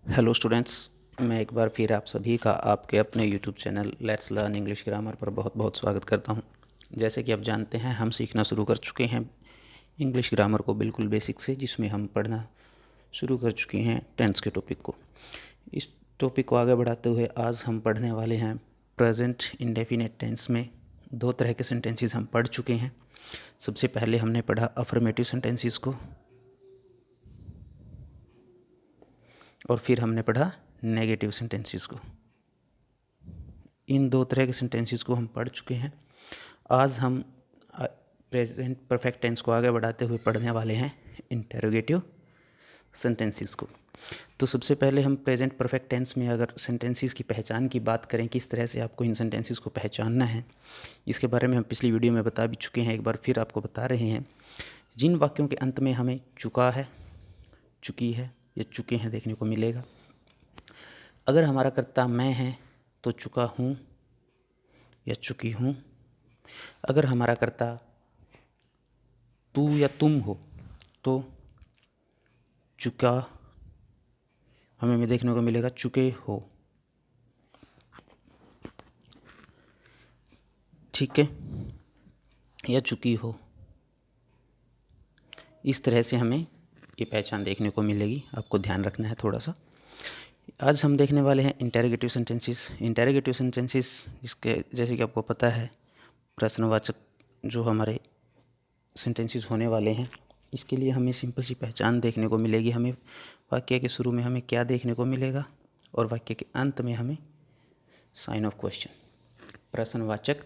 Hello students, मैं एक बार फिर आप सभी का आपके अपने YouTube channel let's learn English grammar पर बहुत बहुत स्वागत करता हूं। जैसे कि आप जानते हैं, हम सीखना शुरू कर चुके हैं इंग्लिश ग्रामर को बिल्कुल बेसिक से, जिसमें हम पढ़ना शुरू कर चुके हैं टेंस के टॉपिक को। इस टॉपिक को आगे बढ़ाते हुए आज हम पढ़ने वाले हैं प्रेजेंट इंडेफिनिट टेंस में दो तरह के सेंटेंसेस हम पढ़ चुके हैं। सबसे पहले हमने पढ़ा अफर्मेटिव सेंटेंसेस को और फिर हमने पढ़ा नेगेटिव सेंटेंसेस को। इन दो तरह के सेंटेंसेस को हम पढ़ चुके हैं। आज हम प्रेजेंट परफेक्ट टेंस को आगे बढ़ाते हुए पढ़ने वाले हैं इंटेरोगेटिव सेंटेंसेस को। तो सबसे पहले हम प्रेजेंट परफेक्ट टेंस में अगर सेंटेंसेस की पहचान की बात करें, किस तरह से आपको इन सेंटेंसेस को पहचानना है, इसके बारे में हम पिछली वीडियो में बता भी चुके हैं। एक बार फिर आपको बता रहे हैं। जिन वाक्यों के अंत में हमें चुका है, चुकी है या चुके हैं देखने को मिलेगा। अगर हमारा कर्ता मैं है तो चुका हूँ या चुकी हूँ। अगर हमारा कर्ता तू या तुम हो तो चुका हमें देखने को मिलेगा चुके हो। ठीक है, या चुकी हो। इस तरह से हमें ये पहचान देखने को मिलेगी, आपको ध्यान रखना है थोड़ा सा। आज हम देखने वाले हैं इंटेरोगेटिव सेंटेंसेस। इंटेरोगेटिव सेंटेंसेस जिसके जैसे कि आपको पता है प्रश्नवाचक जो हमारे सेंटेंसेस होने वाले हैं, इसके लिए हमें सिंपल सी पहचान देखने को मिलेगी। हमें वाक्य के शुरू में हमें क्या देखने को मिलेगा और वाक्य के अंत में हमें साइन ऑफ क्वेश्चन, प्रश्नवाचक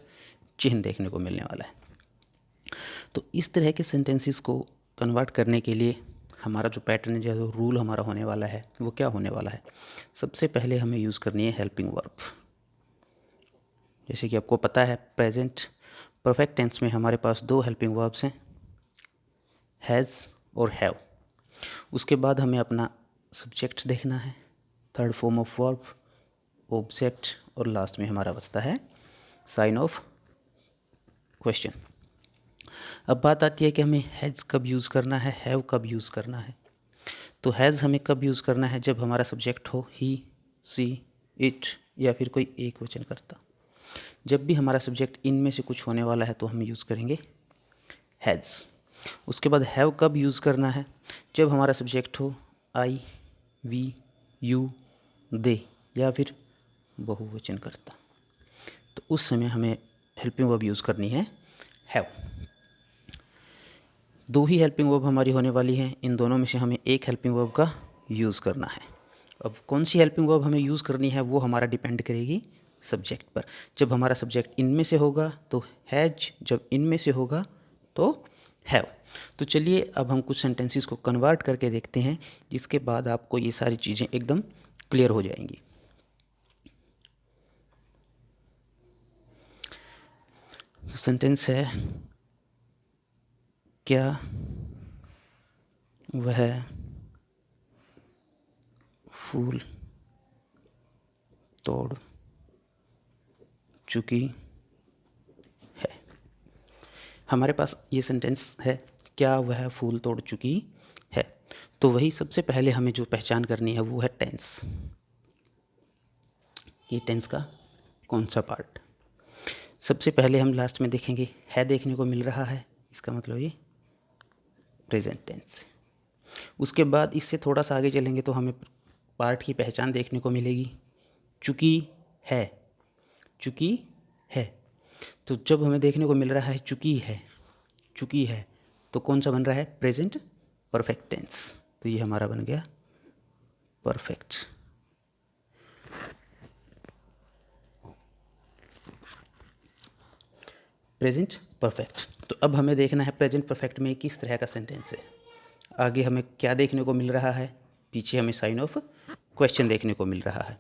चिन्ह देखने को मिलने वाला है। तो इस तरह के सेंटेंसेस को कन्वर्ट करने के लिए हमारा जो पैटर्न जो रूल हमारा होने वाला है वो क्या होने वाला है। सबसे पहले हमें यूज़ करनी है हेल्पिंग वर्ब। जैसे कि आपको पता है प्रेजेंट परफेक्ट टेंस में हमारे पास दो हेल्पिंग वर्ब्स हैं, हैज़ और हैव। उसके बाद हमें अपना सब्जेक्ट देखना है, third form of verb, object, और लास्ट में हमारा बचता है साइन ऑफ क्वेश्चन। अब बात आती है कि हमें हैज़ कब यूज़ करना है, हैव कब यूज़ करना है। तो हैज़ हमें कब यूज़ करना है, जब हमारा सब्जेक्ट हो ही, सी, इट या फिर कोई एक वचन कर्ता। जब भी हमारा सब्जेक्ट इनमें से कुछ होने वाला है तो हम यूज़ करेंगे हैज़। उसके बाद हैव कब यूज़ करना है, जब हमारा सब्जेक्ट हो आई, वी, यू, दे या फिर बहुवचन कर्ता, तो उस समय हमें हेल्पिंग वर्ब यूज़ करनी है हैव। दो ही हेल्पिंग वर्ब हमारी होने वाली हैं, इन दोनों में से हमें एक हेल्पिंग वर्ब का यूज़ करना है। अब कौन सी हेल्पिंग वर्ब हमें यूज़ करनी है वो हमारा डिपेंड करेगी सब्जेक्ट पर। जब हमारा सब्जेक्ट इनमें से होगा तो हैज, जब इनमें से होगा तो हैव। तो चलिए अब हम कुछ सेंटेंसेस को कन्वर्ट करके देखते हैं, जिसके बाद आपको ये सारी चीज़ें एकदम क्लियर हो जाएंगी। सेंटेंस है, क्या वह फूल तोड़ चुकी है। हमारे पास ये सेंटेंस है, क्या वह फूल तोड़ चुकी है। तो वही सबसे पहले हमें जो पहचान करनी है वो है टेंस। ये टेंस का कौन सा पार्ट। सबसे पहले हम लास्ट में देखेंगे है देखने को मिल रहा है, इसका मतलब ये प्रेजेंट टेंस। उसके बाद इससे थोड़ा सा आगे चलेंगे तो हमें पार्ट की पहचान देखने को मिलेगी, चुकी है, चुकी है। तो जब हमें देखने को मिल रहा है चुकी है, चुकी है, तो कौन सा बन रहा है, प्रेजेंट परफेक्ट टेंस। तो ये हमारा बन गया परफेक्ट। Present perfect. तो अब हमें देखना है प्रेजेंट परफेक्ट में किस तरह का सेंटेंस है। आगे हमें क्या देखने को मिल रहा है, पीछे हमें साइन ऑफ क्वेश्चन देखने को मिल रहा है।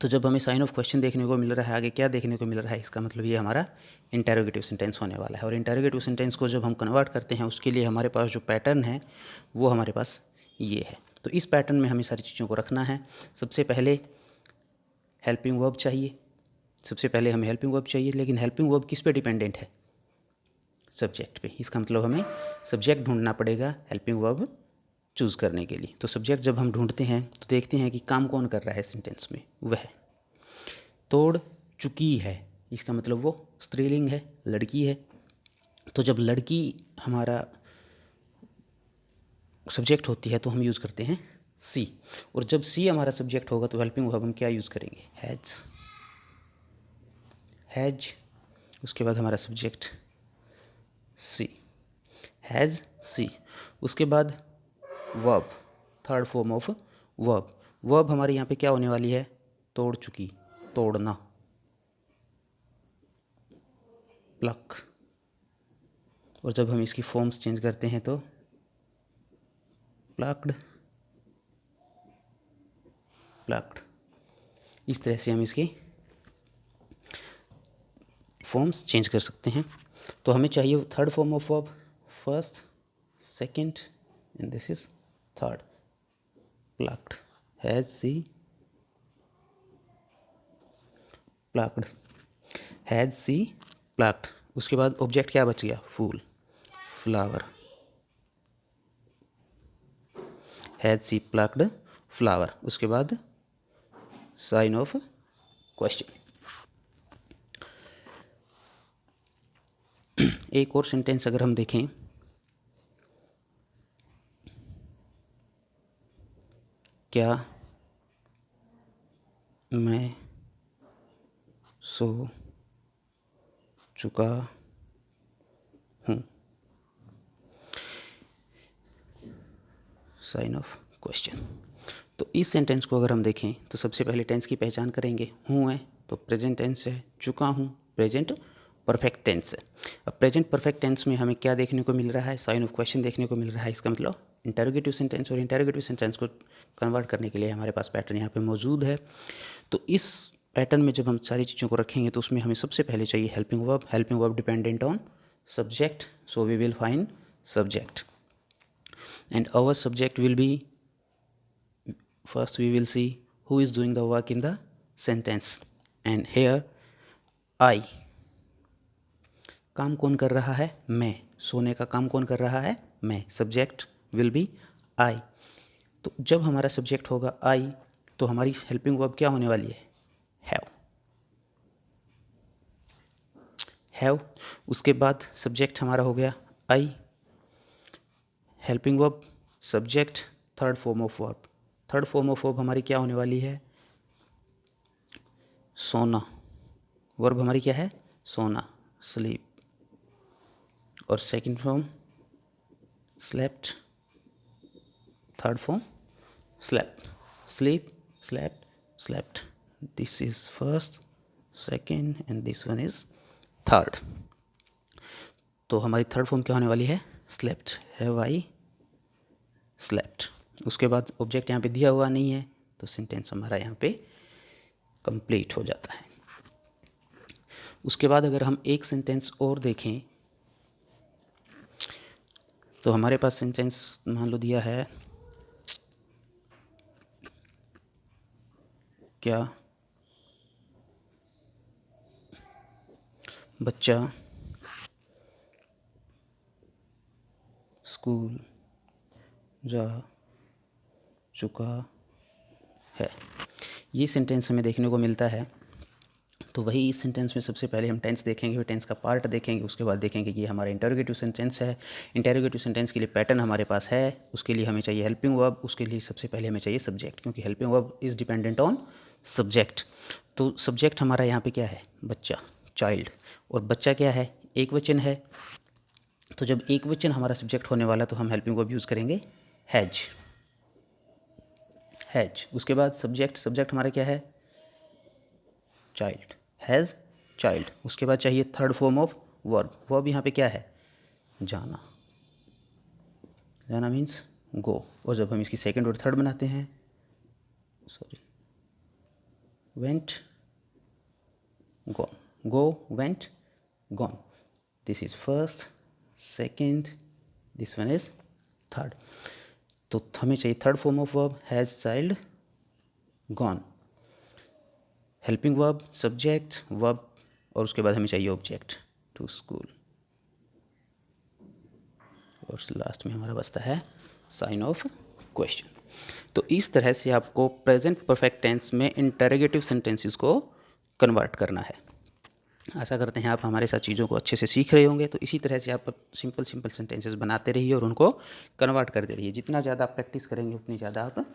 तो जब हमें साइन ऑफ क्वेश्चन देखने को मिल रहा है, आगे क्या देखने को मिल रहा है, इसका मतलब ये हमारा इंटेरोगेटिव सेंटेंस होने वाला है। और इंटेरोगेटिव सेंटेंस को जब हम कन्वर्ट करते हैं उसके लिए हमारे पास जो पैटर्न है वो हमारे पास ये है। तो इस पैटर्न में हमें सारी चीज़ों को रखना है। सबसे पहले हेल्पिंग वर्ब चाहिए, सबसे पहले हमें हेल्पिंग वर्ब चाहिए, लेकिन हेल्पिंग वर्ब किस पे डिपेंडेंट है, सब्जेक्ट पे। इसका मतलब हमें सब्जेक्ट ढूंढना पड़ेगा हेल्पिंग वर्ब चूज़ करने के लिए। तो सब्जेक्ट जब हम ढूंढते हैं तो देखते हैं कि काम कौन कर रहा है सेंटेंस में, वह तोड़ चुकी है। इसका मतलब वो स्त्रीलिंग है, लड़की है। तो जब लड़की हमारा सब्जेक्ट होती है तो हम यूज़ करते हैं सी, और जब सी हमारा सब्जेक्ट होगा तो हेल्पिंग वर्ब हम क्या यूज़ करेंगे, हैज। उसके बाद हमारा सब्जेक्ट सी, हैज़ सी। उसके बाद verb, third form of verb. Verb हमारे यहाँ पे क्या होने वाली है, तोड़ चुकी, तोड़ना, प्लक। और जब हम इसकी फॉर्म्स चेंज करते हैं तो प्लक्ड, प्लक्ड। इस तरह से हम इसकी फॉर्म्स चेंज कर सकते हैं। तो हमें चाहिए third form of verb, first, second and this is third, plucked, has she plucked, has she plucked. उसके बाद ऑब्जेक्ट क्या बच गया, फूल, flower, has she plucked flower. उसके बाद साइन ऑफ क्वेश्चन। एक और सेंटेंस अगर हम देखें, क्या मैं सो चुका हूँ, साइन ऑफ क्वेश्चन। तो इस सेंटेंस को अगर हम देखें तो सबसे पहले टेंस की पहचान करेंगे। हूँ है तो प्रेजेंट टेंस है, चुका हूँ प्रेजेंट परफेक्ट टेंस है। अब प्रेजेंट परफेक्ट टेंस में हमें क्या देखने को मिल रहा है, साइन ऑफ क्वेश्चन देखने को मिल रहा है। इसका मतलब इंटरोगेटिव सेंटेंस, और इंटरोगेटिव सेंटेंस को कन्वर्ट करने के लिए हमारे पास पैटर्न यहाँ पे मौजूद है। तो इस पैटर्न में जब हम सारी चीज़ों को रखेंगे तो उसमें हमें सबसे पहले चाहिए helping verb. Helping verb dependent on subject, so we will find subject and our subject will be, first we will see who is doing the work in the sentence, and here I, काम कौन कर रहा है, मैं। सोने का काम कौन कर रहा है, मैं। Subject will be I. तो जब हमारा सब्जेक्ट होगा आई तो हमारी हेल्पिंग वर्ब क्या होने वाली है, हैव, हैव। उसके बाद सब्जेक्ट हमारा हो गया I, helping verb, subject, third form of verb. Third form of verb हमारी क्या होने वाली है, सोना। वर्ब हमारी क्या है, सोना, स्लीप। और second form slept, third form slept, sleep, slept, slept. This is first, second and this one is third. तो हमारी थर्ड फॉर्म क्या होने वाली है, स्लेप्ट, हैव आई स्लेप्ट। उसके बाद ऑब्जेक्ट यहाँ पे दिया हुआ नहीं है तो सेंटेंस हमारा यहाँ पे कंप्लीट हो जाता है। उसके बाद अगर हम एक सेंटेंस और देखें तो हमारे पास सेंटेंस मान लो दिया है, क्या बच्चा स्कूल जा चुका है। ये सेंटेंस हमें देखने को मिलता है। तो वही इस सेंटेंस में सबसे पहले हम टेंस देखेंगे, फिर टेंस का पार्ट देखेंगे, उसके बाद देखेंगे कि ये हमारा इंटरोगेटिव सेंटेंस है। इंटरोगेटिव सेंटेंस के लिए पैटर्न हमारे पास है, उसके लिए हमें चाहिए हेल्पिंग वर्ब, उसके लिए सबसे पहले हमें चाहिए सब्जेक्ट, क्योंकि helping verb is dependent on subject. तो सब्जेक्ट हमारा यहाँ पे क्या है, बच्चा, चाइल्ड। और बच्चा क्या है, एक वचन है। तो जब एक वचन हमारा सब्जेक्ट होने वाला तो हम हेल्पिंग वर्ब यूज़ करेंगे हैज, हैज। उसके बाद सब्जेक्ट, सब्जेक्ट हमारा क्या है, चाइल्ड, हैज़ चाइल्ड। उसके बाद चाहिए third form of verb. Verb यहाँ पे क्या है, जाना, जाना मीन्स गो। और जब हम इसकी सेकंड और थर्ड बनाते हैं, sorry, went, gone, go, went, gone. This is first, second, this one is third. तो हमें चाहिए third form of verb, has child, gone. Helping verb, subject, verb, और उसके बाद हमें चाहिए ऑब्जेक्ट, टू स्कूल। और लास्ट में हमारा बचता है साइन ऑफ क्वेश्चन। तो इस तरह से आपको प्रेजेंट परफेक्ट टेंस में इंटरोगेटिव सेंटेंसेस को कन्वर्ट करना है। आशा करते हैं आप हमारे साथ चीज़ों को अच्छे से सीख रहे होंगे। तो इसी तरह से आप सिंपल सेंटेंसेस बनाते रहिए और उनको कन्वर्ट करते रहिए। जितना ज़्यादा आप प्रैक्टिस करेंगे उतनी ज़्यादा आप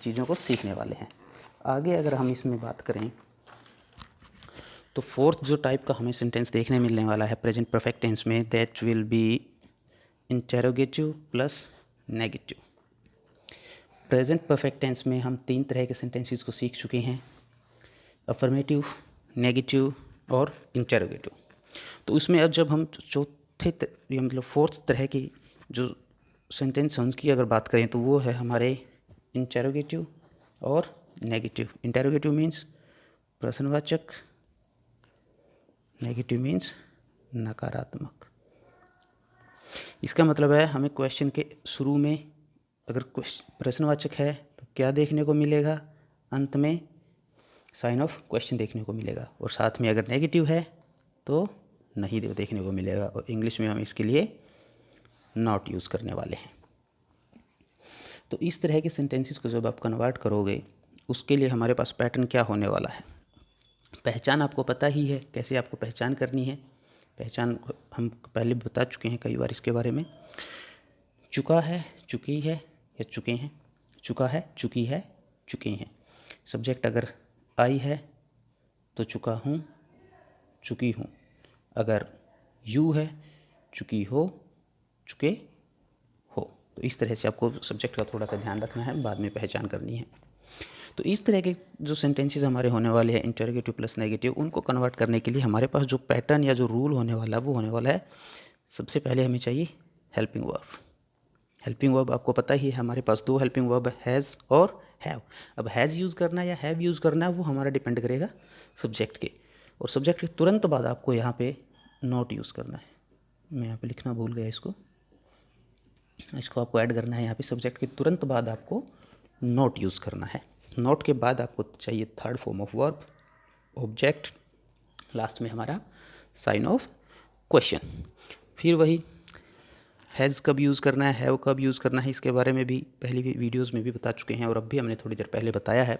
चीज़ों को सीखने वाले हैं। आगे अगर हम इसमें बात करें तो फोर्थ जो टाइप का हमें सेंटेंस देखने मिलने वाला है प्रेजेंट परफेक्ट टेंस में, that will be interrogative plus negative. Present perfect tense में हम 3 तरह के सेंटेंसेस को सीख चुके हैं, अफर्मेटिव, नेगेटिव और इंटरोगेटिव। तो उसमें अब जब हम मतलब फोर्थ तरह की जो सेंटेंस है उसकी अगर बात करें तो वो है हमारे इंटरोगेटिव और नेगेटिव। इंटरोगेटिव मीन्स प्रश्नवाचक, नेगेटिव मीन्स नकारात्मक। इसका मतलब है हमें क्वेश्चन के शुरू में अगर प्रश्नवाचक है तो क्या देखने को मिलेगा, अंत में साइन ऑफ क्वेश्चन देखने को मिलेगा, और साथ में अगर नेगेटिव है तो नहीं देखने को मिलेगा, और इंग्लिश में हम इसके लिए नॉट यूज़ करने वाले हैं। तो इस तरह के सेंटेंसेस को जब आप कन्वर्ट करोगे उसके लिए हमारे पास पैटर्न क्या होने वाला है। पहचान आपको पता ही है, कैसे आपको पहचान करनी है। पहचान हम पहले बता चुके हैं कई बार इसके बारे में। चुका है, चुकी है या चुके हैं। चुका है, चुकी है, चुके हैं। सब्जेक्ट अगर आई है तो चुका हूँ, चुकी हूँ। अगर यू है, चुकी हो, चुके हो। तो इस तरह से आपको सब्जेक्ट का थोड़ा सा ध्यान रखना है, बाद में पहचान करनी है। तो इस तरह के जो सेंटेंसेस हमारे होने वाले हैं इंटरोगेटिव प्लस नेगेटिव, उनको कन्वर्ट करने के लिए हमारे पास जो पैटर्न या जो रूल होने वाला है वो होने वाला है, सबसे पहले हमें चाहिए हेल्पिंग वर्ब। हेल्पिंग वर्ब आपको पता ही है, हमारे पास 2 हेल्पिंग वर्ब है, हैज़ और हैव। अब हैज़ यूज़ करना है या हैव यूज़ करना है वो हमारा डिपेंड करेगा सब्जेक्ट के, और सब्जेक्ट के तुरंत बाद आपको यहाँ पे नॉट यूज़ करना है। मैं यहाँ पे लिखना भूल गया, इसको आपको ऐड करना है यहाँ पे। सब्जेक्ट के तुरंत बाद आपको नॉट यूज़ करना है। नॉट के बाद आपको चाहिए third form of verb, object, last में हमारा साइन ऑफ क्वेश्चन। फिर वही हैज़ कब यूज़ करना है, हैव कब यूज़ करना है, इसके बारे में भी पहली वीडियोज़ में भी बता चुके हैं, और अब भी हमने थोड़ी देर पहले बताया है।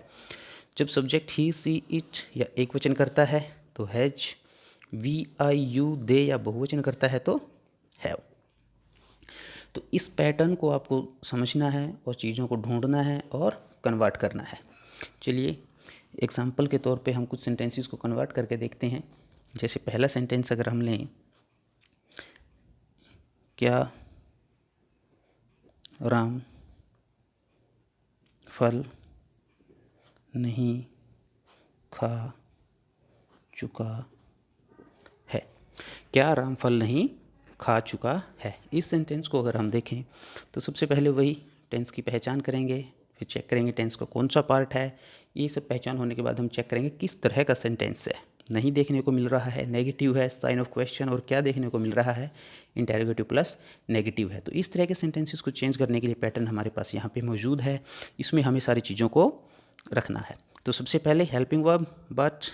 जब सब्जेक्ट ही, सी, इट या एक वचन करता है तो हैज, वी, आई, यू, दे या बहुवचन करता है तो हैव। तो इस पैटर्न को आपको समझना है और चीज़ों को ढूंढना है और कन्वर्ट करना है। चलिए एग्जाम्पल के तौर पे हम कुछ सेंटेंसेस को कन्वर्ट करके देखते हैं। जैसे पहला सेंटेंस अगर हम लें, क्या राम फल नहीं खा चुका है। क्या राम फल नहीं खा चुका है। इस सेंटेंस को अगर हम देखें तो सबसे पहले वही टेंस की पहचान करेंगे, फिर चेक करेंगे टेंस का कौन सा पार्ट है। ये सब पहचान होने के बाद हम चेक करेंगे किस तरह का सेंटेंस है। नहीं देखने को मिल रहा है, नेगेटिव है, साइन ऑफ क्वेश्चन, और क्या देखने को मिल रहा है, इंटरोगेटिव प्लस नेगेटिव है। तो इस तरह के सेंटेंसेस को चेंज करने के लिए पैटर्न हमारे पास यहाँ पे मौजूद है। इसमें हमें सारी चीज़ों को रखना है। तो सबसे पहले helping verb, but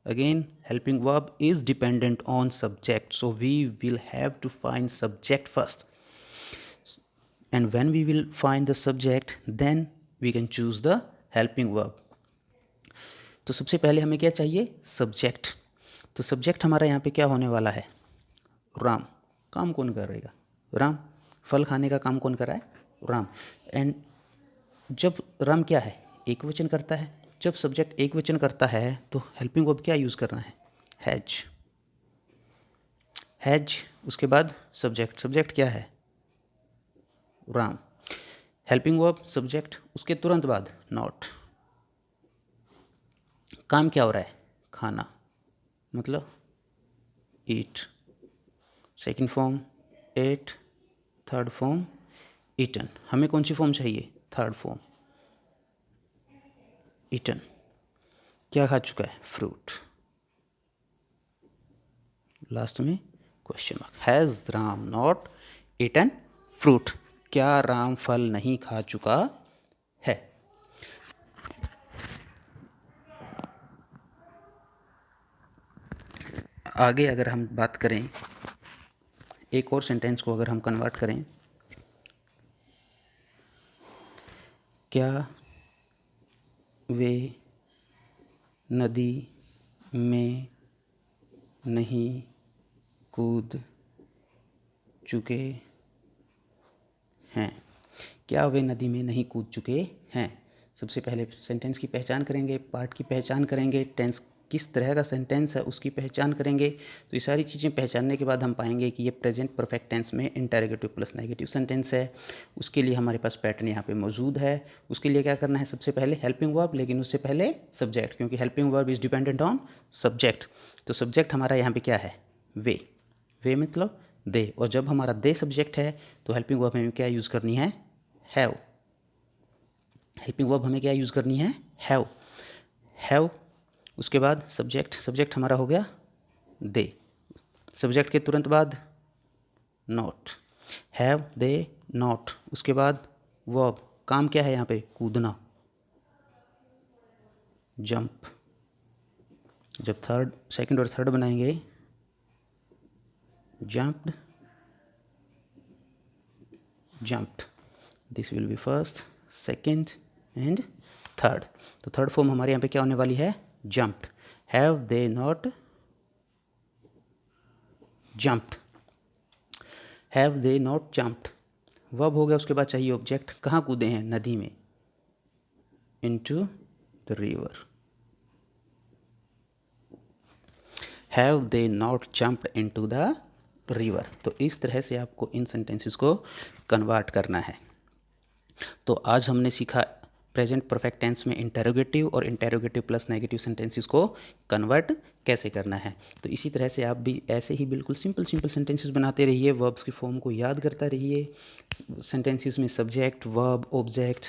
again helping verb is dependent on subject, so we will have to find subject first, and when we will find the subject then we can choose the helping verb. तो सबसे पहले हमें क्या चाहिए, subject. तो subject हमारा यहाँ पे क्या होने वाला है, राम। काम कौन करेगा, राम। फल खाने का काम कौन कर रहा है, राम। एंड जब राम क्या है, एक वचन करता है। जब सब्जेक्ट एक वचन करता है तो हेल्पिंग वर्ब क्या यूज़ करना है, हैज। हैज, उसके बाद सब्जेक्ट। सब्जेक्ट क्या है, राम। हेल्पिंग वर्ब, सब्जेक्ट, उसके तुरंत बाद नॉट। काम क्या हो रहा है, खाना, मतलब eat. Second form ate, third form eaten. हमें कौन सी फॉर्म चाहिए, थर्ड फॉर्म ईटन। क्या खा चुका है, फ्रूट। लास्ट में question mark. Has Ram not eaten fruit. क्या राम फल नहीं खा चुका है। आगे अगर हम बात करें, एक और सेंटेंस को अगर हम कन्वर्ट करें, क्या वे नदी में नहीं कूद चुके हैं? क्या वे नदी में नहीं कूद चुके हैं? सबसे पहले सेंटेंस की पहचान करेंगे, पार्ट की पहचान करेंगे, टेंस किस तरह का सेंटेंस है उसकी पहचान करेंगे। तो ये सारी चीज़ें पहचानने के बाद हम पाएंगे कि ये प्रेजेंट परफेक्ट टेंस में इंटरोगेटिव प्लस नेगेटिव सेंटेंस है। उसके लिए हमारे पास पैटर्न यहाँ पे मौजूद है। उसके लिए क्या करना है, सबसे पहले हेल्पिंग वर्ब, लेकिन उससे पहले सब्जेक्ट, क्योंकि helping verb is dependent on subject. तो सब्जेक्ट हमारा यहाँ पे क्या है, वे। वे मतलब दे, और जब हमारा दे सब्जेक्ट है तो हेल्पिंग वर्ब हमें क्या यूज़ करनी है, हैव। हेल्पिंग वर्ब हमें क्या यूज़ करनी है, हैव। हैव, उसके बाद सब्जेक्ट, सब्जेक्ट हमारा हो गया दे। सब्जेक्ट के तुरंत बाद नॉट, हैव दे नॉट। उसके बाद वर्ब, काम क्या है यहाँ पे, कूदना, जंप। जब थर्ड, सेकंड और थर्ड बनाएंगे, jumped, jumped, this will be first, second and third. तो थर्ड फॉर्म हमारे यहाँ पे क्या होने वाली है, jumped. Have they not jumped, have they not jumped. Verb हो गया, उसके बाद चाहिए ऑब्जेक्ट। कहाँ कूदे हैं, नदी में, into the river. Have they not jumped into the river. तो इस तरह से आपको इन सेंटेंसेस को कन्वर्ट करना है। तो आज हमने सीखा प्रेजेंट परफेक्ट टेंस में इंटेरोगेटिव और इंटेरोगेटिव प्लस नेगेटिव सेंटेंसेस को कन्वर्ट कैसे करना है। तो इसी तरह से आप भी ऐसे ही बिल्कुल सिंपल सिंपल सेंटेंसेस बनाते रहिए, वर्ब्स की फॉर्म को याद करता रहिए, सेंटेंसेस में सब्जेक्ट, वर्ब, ऑब्जेक्ट,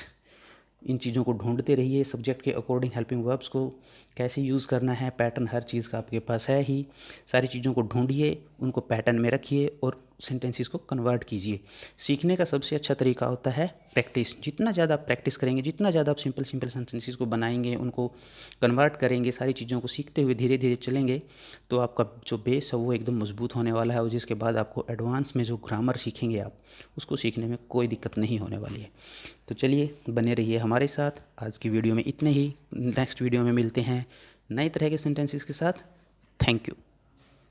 इन चीज़ों को ढूंढते रहिए। सब्जेक्ट के अकॉर्डिंग हेल्पिंग वर्ब्स को कैसे यूज़ करना है, पैटर्न हर चीज़ का आपके पास है ही। सारी चीज़ों को ढूंढिए, उनको पैटर्न में रखिए और सेंटेंसेस को कन्वर्ट कीजिए। सीखने का सबसे अच्छा तरीका होता है प्रैक्टिस। जितना ज़्यादा आप प्रैक्टिस करेंगे, जितना ज़्यादा आप सिंपल सिंपल सेंटेंसेस को बनाएंगे, उनको कन्वर्ट करेंगे, सारी चीज़ों को सीखते हुए धीरे धीरे चलेंगे, तो आपका जो बेस है वो एकदम मजबूत होने वाला है। और जिसके बाद आपको एडवांस में जो ग्रामर सीखेंगे आप, उसको सीखने में कोई दिक्कत नहीं होने वाली है। तो चलिए बने रहिए हमारे साथ। आज की वीडियो में इतने ही। नेक्स्ट वीडियो में मिलते हैं नए तरह के सेंटेंसेस के साथ। Thank you.